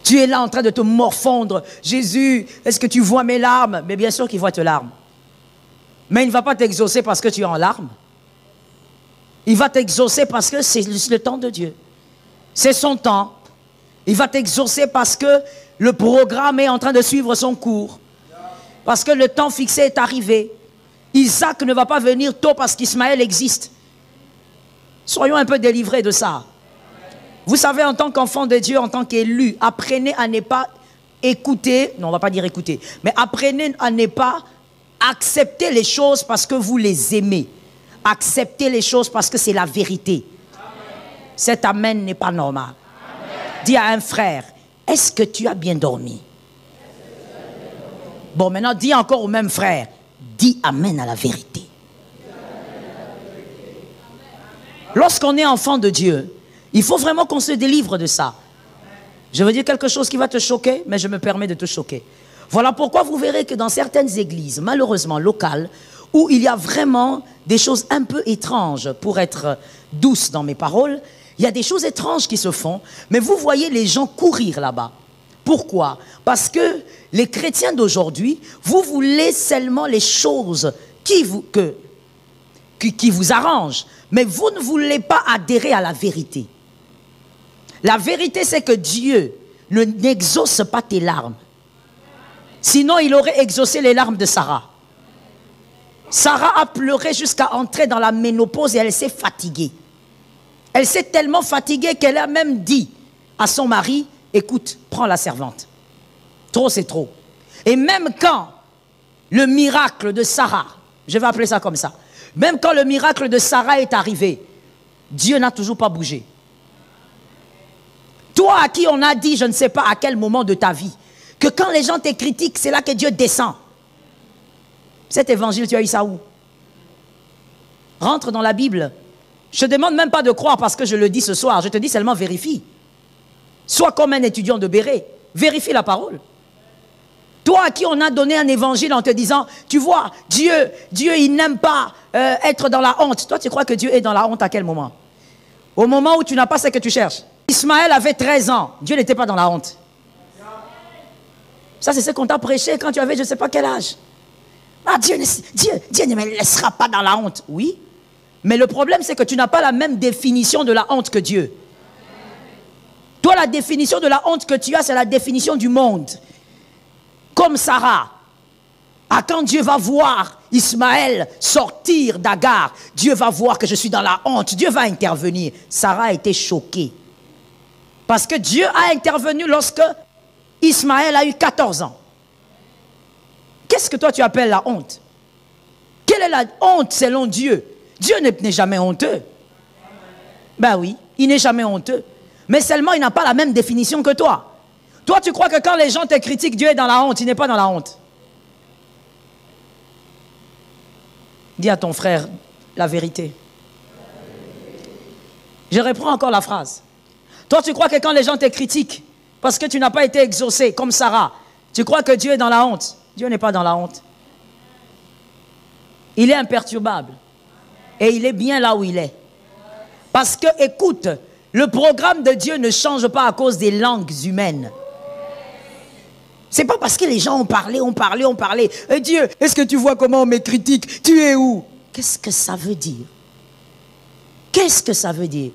Tu es là en train de te morfondre. Jésus, est-ce que tu vois mes larmes? Mais bien sûr qu'il voit tes larmes. Mais il ne va pas t'exaucer parce que tu es en larmes. Il va t'exaucer parce que c'est le temps de Dieu. C'est son temps. Il va t'exaucer parce que le programme est en train de suivre son cours. Parce que le temps fixé est arrivé. Isaac ne va pas venir tôt parce qu'Ismaël existe. Soyons un peu délivrés de ça. Vous savez, en tant qu'enfant de Dieu, en tant qu'élu, apprenez à ne pas écouter, non, on ne va pas dire écouter, mais apprenez à ne pas accepter les choses parce que vous les aimez. Acceptez les choses parce que c'est la vérité. Amen. Cet amen n'est pas normal. Amen. Dis à un frère, est-ce que tu as bien dormi? Bon, maintenant, dis encore au même frère, dis amen à la vérité. Lorsqu'on est enfant de Dieu, il faut vraiment qu'on se délivre de ça. Je veux dire quelque chose qui va te choquer, mais je me permets de te choquer. Voilà pourquoi vous verrez que dans certaines églises, malheureusement locales, où il y a vraiment des choses un peu étranges, pour être douce dans mes paroles, il y a des choses étranges qui se font, mais vous voyez les gens courir là-bas. Pourquoi? Parce que les chrétiens d'aujourd'hui, vous voulez seulement les choses qui vous arrangent, mais vous ne voulez pas adhérer à la vérité. La vérité, c'est que Dieu n'exauce pas tes larmes. Sinon, il aurait exaucé les larmes de Sarah. Sarah a pleuré jusqu'à entrer dans la ménopause et elle s'est fatiguée. Elle s'est tellement fatiguée qu'elle a même dit à son mari, écoute, prends la servante. Trop, c'est trop. Et même quand le miracle de Sarah, je vais appeler ça comme ça, même quand le miracle de Sarah est arrivé, Dieu n'a toujours pas bougé. Toi à qui on a dit, je ne sais pas à quel moment de ta vie, que quand les gens te critiquent, c'est là que Dieu descend. Cet évangile, tu as eu ça où? Rentre dans la Bible. Je ne te demande même pas de croire parce que je le dis ce soir. Je te dis seulement vérifie. Sois comme un étudiant de Béret. Vérifie la parole. Toi à qui on a donné un évangile en te disant, tu vois, Dieu il n'aime pas être dans la honte. Toi, tu crois que Dieu est dans la honte à quel moment? Au moment où tu n'as pas ce que tu cherches. Ismaël avait 13 ans. Dieu n'était pas dans la honte. Ça, c'est ce qu'on t'a prêché quand tu avais je ne sais pas quel âge. Ah, Dieu ne me laissera pas dans la honte. Oui, mais le problème, c'est que tu n'as pas la même définition de la honte que Dieu. Toi, la définition de la honte que tu as, c'est la définition du monde. Comme Sarah. Ah, quand Dieu va voir Ismaël sortir d'Agar, Dieu va voir que je suis dans la honte. Dieu va intervenir. Sarah a été choquée. Parce que Dieu a intervenu lorsque Ismaël a eu 14 ans. Qu'est-ce que toi tu appelles la honte? Quelle est la honte selon Dieu? Dieu n'est jamais honteux. Ben oui, il n'est jamais honteux. Mais seulement il n'a pas la même définition que toi. Toi tu crois que quand les gens te critiquent, Dieu est dans la honte. Il n'est pas dans la honte. Dis à ton frère la vérité. Je reprends encore la phrase. Toi tu crois que quand les gens te critiquent, parce que tu n'as pas été exaucé comme Sarah, tu crois que Dieu est dans la honte. Dieu n'est pas dans la honte. Il est imperturbable. Et il est bien là où il est. Parce que, écoute, le programme de Dieu ne change pas à cause des langues humaines. C'est pas parce que les gens ont parlé. Et Dieu, est-ce que tu vois comment on me critique? Tu es où? Qu'est-ce que ça veut dire? Qu'est-ce que ça veut dire?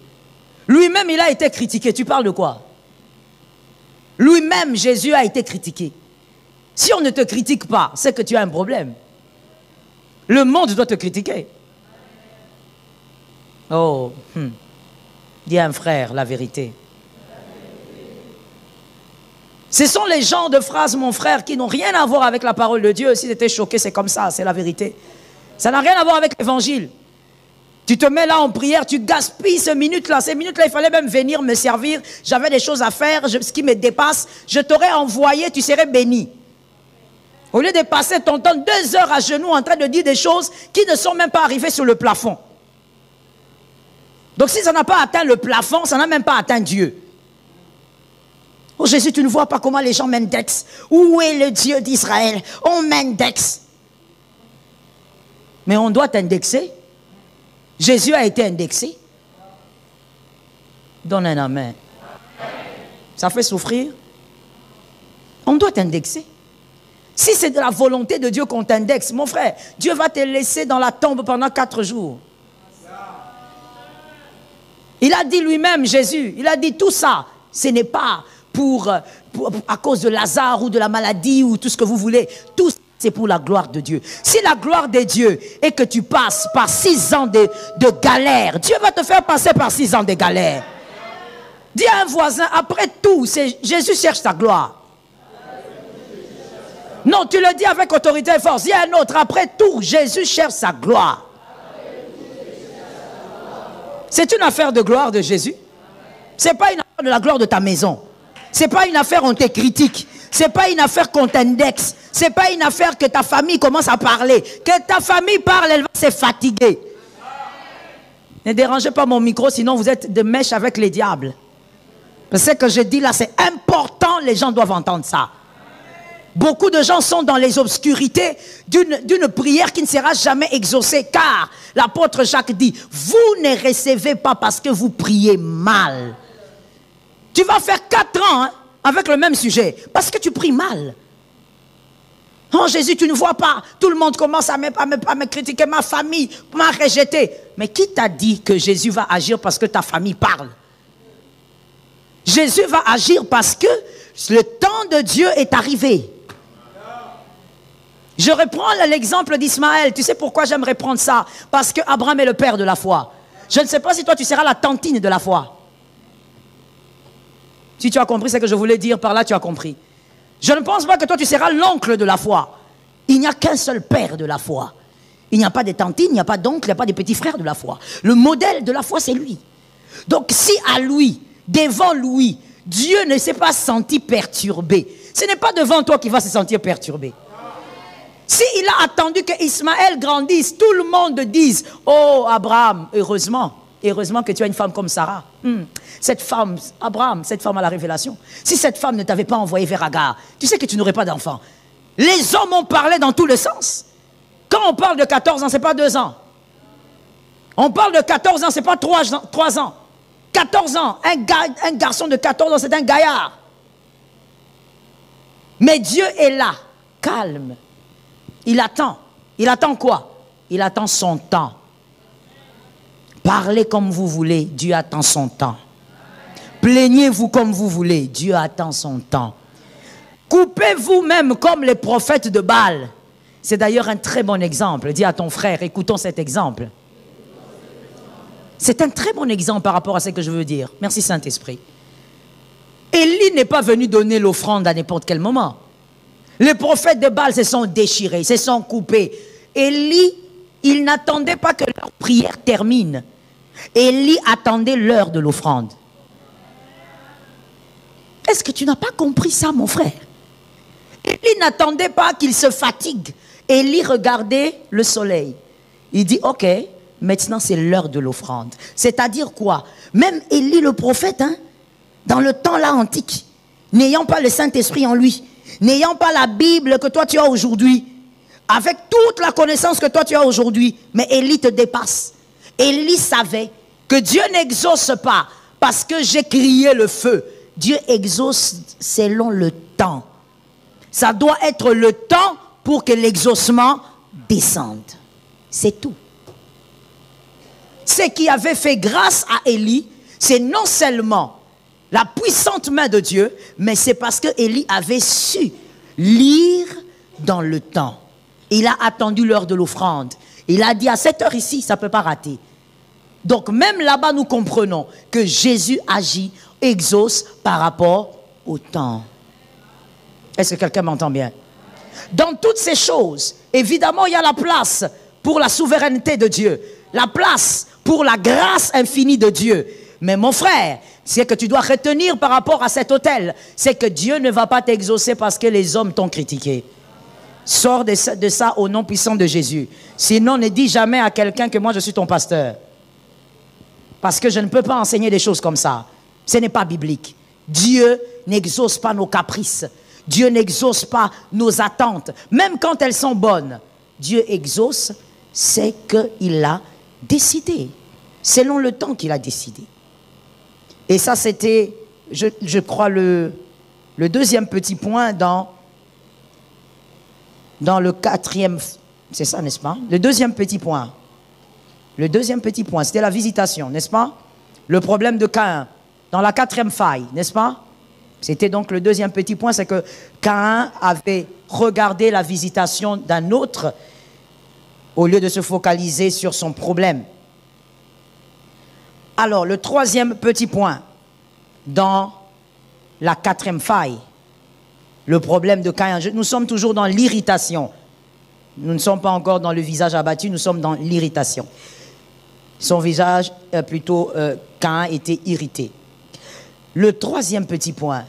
Lui-même, il a été critiqué. Tu parles de quoi? Lui-même, Jésus a été critiqué. Si on ne te critique pas, c'est que tu as un problème. Le monde doit te critiquer. Oh, dis à un frère la vérité. Ce sont les genres de phrases, mon frère, qui n'ont rien à voir avec la parole de Dieu. Si tu étais choqué, c'est comme ça, c'est la vérité. Ça n'a rien à voir avec l'évangile. Tu te mets là en prière, tu gaspilles ces minutes-là. Ces minutes-là, il fallait même venir me servir. J'avais des choses à faire, ce qui me dépasse. Je t'aurais envoyé, tu serais béni. Au lieu de passer ton temps 2 heures à genoux en train de dire des choses qui ne sont même pas arrivées sur le plafond. Donc si ça n'a pas atteint le plafond, ça n'a même pas atteint Dieu. Oh Jésus, tu ne vois pas comment les gens m'indexent. Où est le Dieu d'Israël? On m'indexe. Mais on doit t'indexer. Jésus a été indexé. Donne un amen. Ça fait souffrir? On doit t'indexer. Si c'est de la volonté de Dieu qu'on t'indexe, mon frère, Dieu va te laisser dans la tombe pendant 4 jours. Il a dit lui-même, Jésus, il a dit tout ça, ce n'est pas à cause de Lazare ou de la maladie ou tout ce que vous voulez. Tout ça, c'est pour la gloire de Dieu. Si la gloire de Dieu est que tu passes par 6 ans de galère, Dieu va te faire passer par 6 ans de galère. Dis à un voisin, après tout, Jésus cherche sa gloire. Non, tu le dis avec autorité et force. Dis à un autre, après tout, Jésus cherche sa gloire. C'est une affaire de gloire de Jésus. Ce n'est pas une affaire de la gloire de ta maison. Ce n'est pas une affaire où on te critique. Ce n'est pas une affaire qu'on t'indexe. Ce n'est pas une affaire que ta famille commence à parler. Que ta famille parle, elle va se fatiguer. Ne dérangez pas mon micro, sinon vous êtes de mèche avec les diables. Ce que je dis là, c'est important, les gens doivent entendre ça. Beaucoup de gens sont dans les obscurités d'une prière qui ne sera jamais exaucée, car l'apôtre Jacques dit, vous ne recevez pas parce que vous priez mal. Tu vas faire 4 ans avec le même sujet, parce que tu pries mal. Oh Jésus, tu ne vois pas, tout le monde commence à me critiquer, ma famille m'a rejeté. Mais qui t'a dit que Jésus va agir parce que ta famille parle? Jésus va agir parce que le temps de Dieu est arrivé. Je reprends l'exemple d'Ismaël. Tu sais pourquoi j'aime reprendre ça? Parce que Abraham est le père de la foi. Je ne sais pas si toi tu seras la tantine de la foi. Si tu as compris ce que je voulais dire par là, tu as compris. Je ne pense pas que toi tu seras l'oncle de la foi. Il n'y a qu'un seul père de la foi. Il n'y a pas de tantine, il n'y a pas d'oncle, il n'y a pas de petit frère de la foi. Le modèle de la foi, c'est lui. Donc si à lui, devant lui, Dieu ne s'est pas senti perturbé, ce n'est pas devant toi qu'il va se sentir perturbé. S'il a attendu que Ismaël grandisse, tout le monde dise, oh Abraham, heureusement que tu as une femme comme Sarah. Cette femme, Abraham, cette femme à la révélation. Si cette femme ne t'avait pas envoyé vers Agar, tu sais que tu n'aurais pas d'enfant. Les hommes ont parlé dans tous les sens. Quand on parle de 14 ans, ce n'est pas 2 ans. On parle de 14 ans, ce n'est pas 3 ans. 14 ans, un garçon de 14 ans, c'est un gaillard. Mais Dieu est là, calme. Il attend. Il attend quoi? Il attend son temps. Parlez comme vous voulez, Dieu attend son temps. Plaignez-vous comme vous voulez, Dieu attend son temps. Coupez-vous même comme les prophètes de Baal. C'est d'ailleurs un très bon exemple. Dis à ton frère, écoutons cet exemple. C'est un très bon exemple par rapport à ce que je veux dire. Merci Saint-Esprit. Élie n'est pas venu donner l'offrande à n'importe quel moment. Les prophètes de Baal se sont déchirés, se sont coupés. Élie, il n'attendait pas que leur prière termine. Élie attendait l'heure de l'offrande. Est-ce que tu n'as pas compris ça, mon frère? Élie n'attendait pas qu'il se fatigue. Élie regardait le soleil. Il dit, ok, maintenant c'est l'heure de l'offrande. C'est-à-dire quoi? Même Élie le prophète, dans le temps là antique, n'ayant pas le Saint-Esprit en lui, n'ayant pas la Bible que toi tu as aujourd'hui, avec toute la connaissance que toi tu as aujourd'hui, mais Élie te dépasse. Élie savait que Dieu n'exauce pas parce que j'ai crié le feu. Dieu exauce selon le temps. Ça doit être le temps pour que l'exaucement descende. C'est tout. Ce qui avait fait grâce à Élie, c'est non seulement la puissante main de Dieu, mais c'est parce que Élie avait su lire dans le temps. Il a attendu l'heure de l'offrande. Il a dit à cette heure ici, ça ne peut pas rater. Donc même là-bas, nous comprenons que Jésus agit, exauce par rapport au temps. Est-ce que quelqu'un m'entend bien? Dans toutes ces choses, évidemment, il y a la place pour la souveraineté de Dieu, la place pour la grâce infinie de Dieu. Mais mon frère, ce que tu dois retenir par rapport à cet autel, c'est que Dieu ne va pas t'exaucer parce que les hommes t'ont critiqué. Sors de ça au nom puissant de Jésus. Sinon, ne dis jamais à quelqu'un que moi je suis ton pasteur. Parce que je ne peux pas enseigner des choses comme ça. Ce n'est pas biblique. Dieu n'exauce pas nos caprices. Dieu n'exauce pas nos attentes. Même quand elles sont bonnes. Dieu exauce, c'est qu'il a décidé. Selon le temps qu'il a décidé. Et ça, c'était, je crois, le Le deuxième petit point dans le quatrième... C'est ça, n'est-ce pas? Le deuxième petit point. Le deuxième petit point, c'était la visitation, n'est-ce pas? Le problème de Caïn, dans la quatrième faille, n'est-ce pas? C'était donc le deuxième petit point, c'est que Caïn avait regardé la visitation d'un autre au lieu de se focaliser sur son problème. Alors, le troisième petit point, dans la quatrième faille, le problème de Caïn, nous sommes toujours dans l'irritation. Nous ne sommes pas encore dans le visage abattu, nous sommes dans l'irritation. Son visage, Caïn était irrité. Le troisième petit point,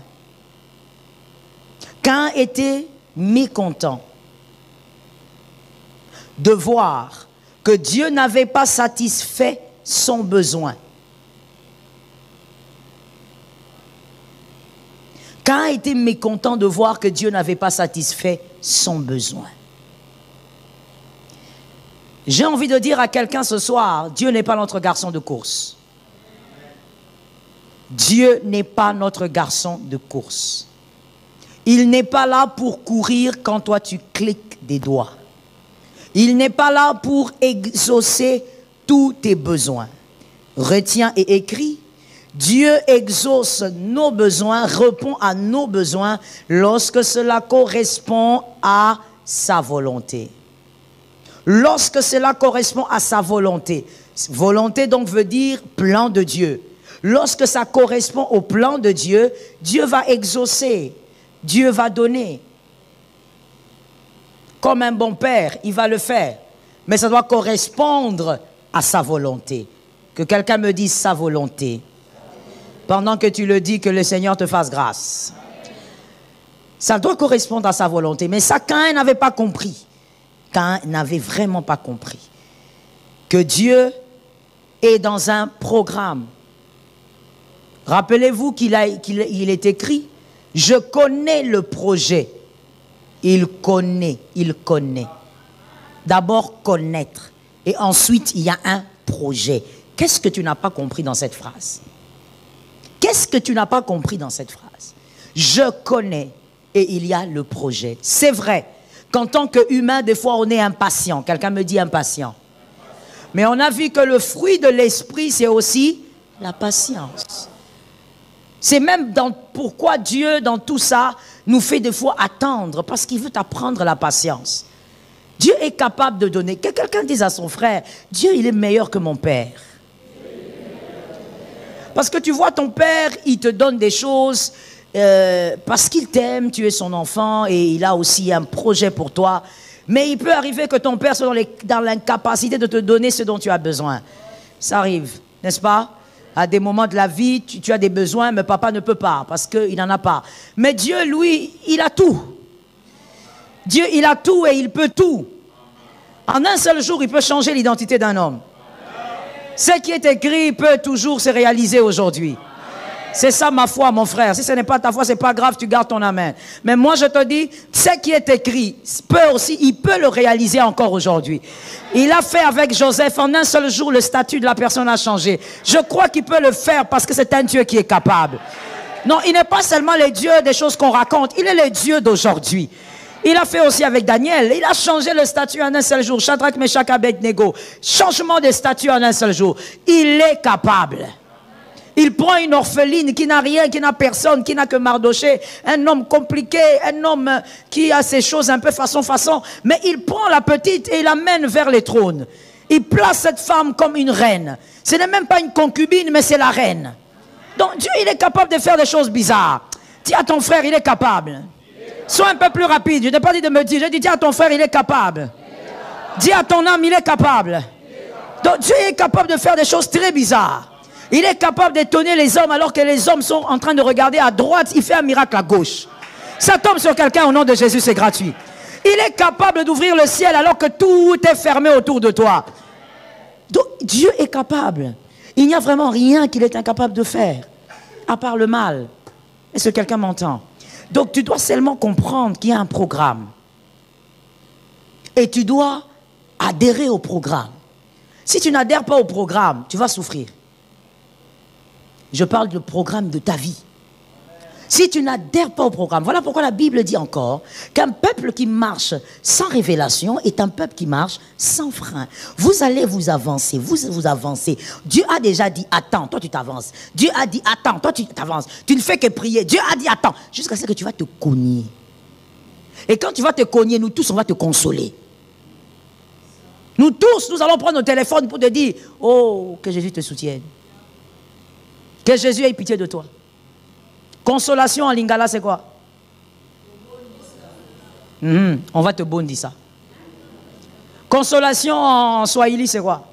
Caïn était mécontent de voir que Dieu n'avait pas satisfait son besoin. Caïn était mécontent de voir que Dieu n'avait pas satisfait son besoin. J'ai envie de dire à quelqu'un ce soir, Dieu n'est pas notre garçon de course. Dieu n'est pas notre garçon de course. Il n'est pas là pour courir quand toi tu cliques des doigts. Il n'est pas là pour exaucer tous tes besoins. Retiens et écris, Dieu exauce nos besoins, répond à nos besoins lorsque cela correspond à sa volonté. Lorsque cela correspond à sa volonté. Volonté donc veut dire plan de Dieu. Lorsque ça correspond au plan de Dieu, Dieu va exaucer, Dieu va donner. Comme un bon père, il va le faire. Mais ça doit correspondre à sa volonté. Que quelqu'un me dise sa volonté. Pendant que tu le dis, que le Seigneur te fasse grâce. Ça doit correspondre à sa volonté. Mais ça, Caïn n'avait pas compris. Caïn n'avait vraiment pas compris. Que Dieu est dans un programme. Rappelez-vous qu'il est écrit, je connais le projet. Il connaît. D'abord connaître. Et ensuite, il y a un projet. Qu'est-ce que tu n'as pas compris dans cette phrase? Qu'est-ce que tu n'as pas compris dans cette phrase? Je connais et il y a le projet. C'est vrai qu'en tant qu'humain, des fois, on est impatient. Quelqu'un me dit impatient. Mais on a vu que le fruit de l'esprit, c'est aussi la patience. C'est même pourquoi Dieu, dans tout ça, nous fait des fois attendre, parce qu'il veut t'apprendre la patience. Dieu est capable de donner. Que quelqu'un dise à son frère, Dieu, il est meilleur que mon père. Parce que tu vois, ton père, il te donne des choses parce qu'il t'aime, tu es son enfant et il a aussi un projet pour toi. Mais il peut arriver que ton père soit dans l'incapacité de te donner ce dont tu as besoin. Ça arrive, n'est-ce pas? À des moments de la vie, tu as des besoins, mais papa ne peut pas parce qu'il n'en a pas. Mais Dieu, lui, il a tout. Dieu, il a tout et il peut tout. En un seul jour, il peut changer l'identité d'un homme. Ce qui est écrit peut toujours se réaliser aujourd'hui. C'est ça ma foi, mon frère. Si ce n'est pas ta foi, c'est pas grave, tu gardes ton amen. Mais moi, je te dis, ce qui est écrit, il peut le réaliser encore aujourd'hui. Il a fait avec Joseph, en un seul jour, le statut de la personne a changé. Je crois qu'il peut le faire parce que c'est un Dieu qui est capable. Non, il n'est pas seulement le Dieu des choses qu'on raconte, il est le Dieu d'aujourd'hui. Il a fait aussi avec Daniel. Il a changé le statut en un seul jour. Shadrach, Meshach, Abednego. Changement de statut en un seul jour. Il est capable. Il prend une orpheline qui n'a rien, qui n'a personne, qui n'a que Mardoché. Un homme compliqué, un homme qui a ses choses un peu façon. Mais il prend la petite et il l'amène vers les trônes. Il place cette femme comme une reine. Ce n'est même pas une concubine, mais c'est la reine. Donc Dieu, il est capable de faire des choses bizarres. Dis à ton frère, il est capable. Sois un peu plus rapide. Je n'ai pas dit de me dire. Je dis à ton frère, il est capable. Dis à ton âme, il est capable. Donc Dieu est capable de faire des choses très bizarres. Il est capable d'étonner les hommes alors que les hommes sont en train de regarder à droite. Il fait un miracle à gauche. Ça tombe sur quelqu'un au nom de Jésus, c'est gratuit. Il est capable d'ouvrir le ciel alors que tout est fermé autour de toi. Donc Dieu est capable. Il n'y a vraiment rien qu'il est incapable de faire, à part le mal. Est-ce que quelqu'un m'entend? Donc tu dois seulement comprendre qu'il y a un programme. Et tu dois adhérer au programme. Si tu n'adhères pas au programme, tu vas souffrir. Je parle du programme de ta vie. Si tu n'adhères pas au programme, voilà pourquoi la Bible dit encore qu'un peuple qui marche sans révélation est un peuple qui marche sans frein. Vous allez vous avancer, vous avancez. Dieu a déjà dit attends, toi tu t'avances. Dieu a dit attends, toi tu t'avances. Tu ne fais que prier. Dieu a dit attends, jusqu'à ce que tu vas te cogner. Et quand tu vas te cogner, nous tous on va te consoler. Nous tous, nous allons prendre nos téléphones pour te dire oh, que Jésus te soutienne. Que Jésus ait pitié de toi. Consolation en lingala, c'est quoi? On va te bondi ça. Consolation en swahili, c'est quoi?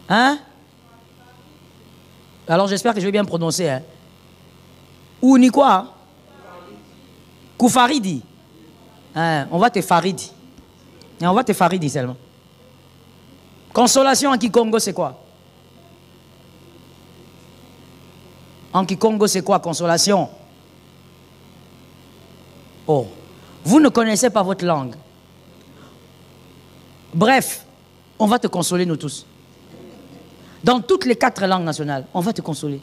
Hein? Alors j'espère que je vais bien prononcer. Hein? Ou ni quoi? Koufaridi. Hein? On va te faridi. Et on va te faridi seulement. Consolation en Kikongo, c'est quoi? En Kikongo, c'est quoi, consolation? Oh, vous ne connaissez pas votre langue. Bref, on va te consoler, nous tous. Dans toutes les 4 langues nationales, on va te consoler.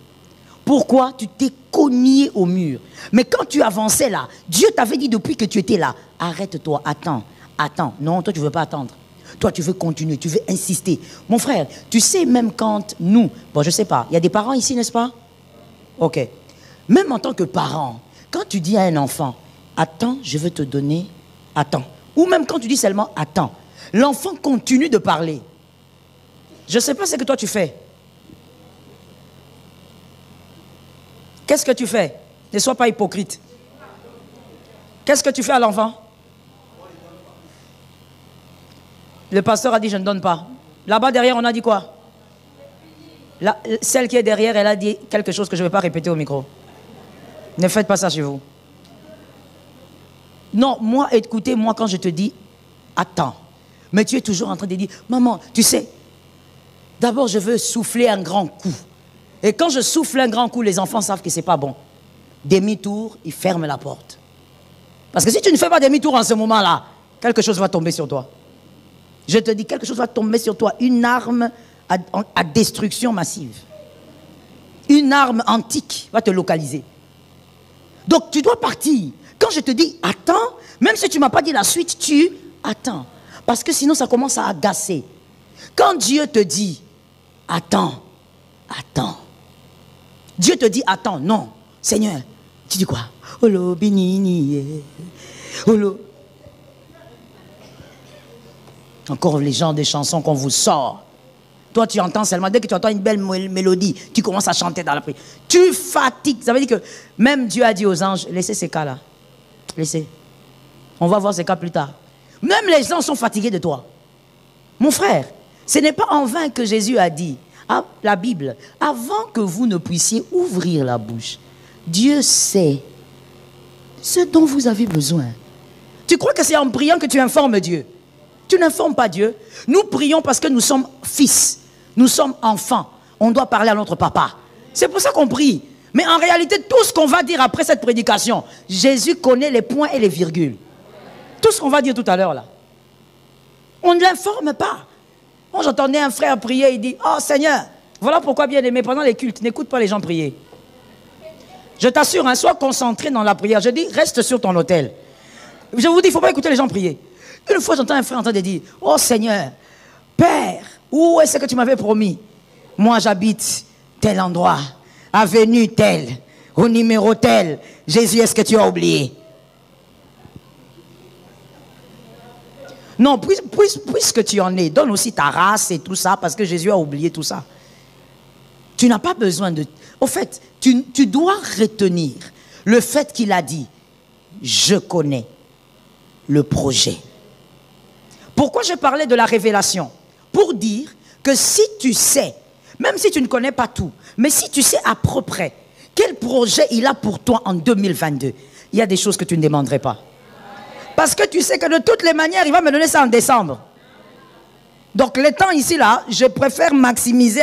Pourquoi? Tu t'es cogné au mur. Mais quand tu avançais là, Dieu t'avait dit depuis que tu étais là, arrête-toi, attends, attends. Non, toi tu ne veux pas attendre. Toi tu veux continuer, tu veux insister. Mon frère, tu sais même quand nous, bon je ne sais pas, il y a des parents ici, n'est-ce pas? Ok. Même en tant que parent, quand tu dis à un enfant, attends, je veux te donner, attends. Ou même quand tu dis seulement, attends, l'enfant continue de parler. Je ne sais pas ce que toi tu fais. Qu'est-ce que tu fais? Ne sois pas hypocrite. Qu'est-ce que tu fais à l'enfant? Le pasteur a dit, je ne donne pas. Là-bas derrière, on a dit quoi? Celle qui est derrière, elle a dit quelque chose que je ne vais pas répéter au micro. Ne faites pas ça chez vous. Non, moi, écoutez, moi, quand je te dis, attends. Mais tu es toujours en train de dire, maman, tu sais, d'abord, je veux souffler un grand coup. Et quand je souffle un grand coup, les enfants savent que ce n'est pas bon. Demi-tour, ils ferment la porte. Parce que si tu ne fais pas demi-tour en ce moment-là, quelque chose va tomber sur toi. Je te dis, quelque chose va tomber sur toi. Une arme à destruction massive. Une arme antique va te localiser. Donc tu dois partir. Quand je te dis attends, même si tu ne m'as pas dit la suite, tu attends. Parce que sinon ça commence à agacer. Quand Dieu te dit attends, attends. Dieu te dit attends, non. Seigneur, tu dis quoi? Olo binini. Olo. Encore les genres de chansons qu'on vous sort. Toi, tu entends seulement, dès que tu entends une belle mélodie, tu commences à chanter dans la prière. Tu fatigues. Ça veut dire que même Dieu a dit aux anges, laissez ces cas-là. Laissez. On va voir ces cas plus tard. Même les anges sont fatigués de toi. Mon frère, ce n'est pas en vain que Jésus a dit, la Bible, avant que vous ne puissiez ouvrir la bouche, Dieu sait ce dont vous avez besoin. Tu crois que c'est en priant que tu informes Dieu? Tu n'informes pas Dieu. Nous prions parce que nous sommes fils. Nous sommes enfants. On doit parler à notre papa. C'est pour ça qu'on prie. Mais en réalité, tout ce qu'on va dire après cette prédication, Jésus connaît les points et les virgules. Tout ce qu'on va dire tout à l'heure là. On ne l'informe pas. Quand j'entendais un frère prier, il dit, oh Seigneur, voilà pourquoi bien aimé, pendant les cultes, n'écoute pas les gens prier. Je t'assure, hein, sois concentré dans la prière. Je dis, reste sur ton autel. Je vous dis, il ne faut pas écouter les gens prier. Une fois, j'entends un frère en train de dire, oh Seigneur, Père, où est-ce que tu m'avais promis? Moi, j'habite tel endroit, avenue tel, au numéro tel. Jésus, est-ce que tu as oublié? Non, puisque tu en es, donne aussi ta race et tout ça, parce que Jésus a oublié tout ça. Tu n'as pas besoin de... Au fait, tu dois retenir le fait qu'il a dit, je connais le projet. Pourquoi je parlais de la révélation? Pour dire que si tu sais, même si tu ne connais pas tout, mais si tu sais à peu près quel projet il a pour toi en 2022, il y a des choses que tu ne demanderais pas. Parce que tu sais que de toutes les manières, il va me donner ça en décembre. Donc les temps ici, là, je préfère maximiser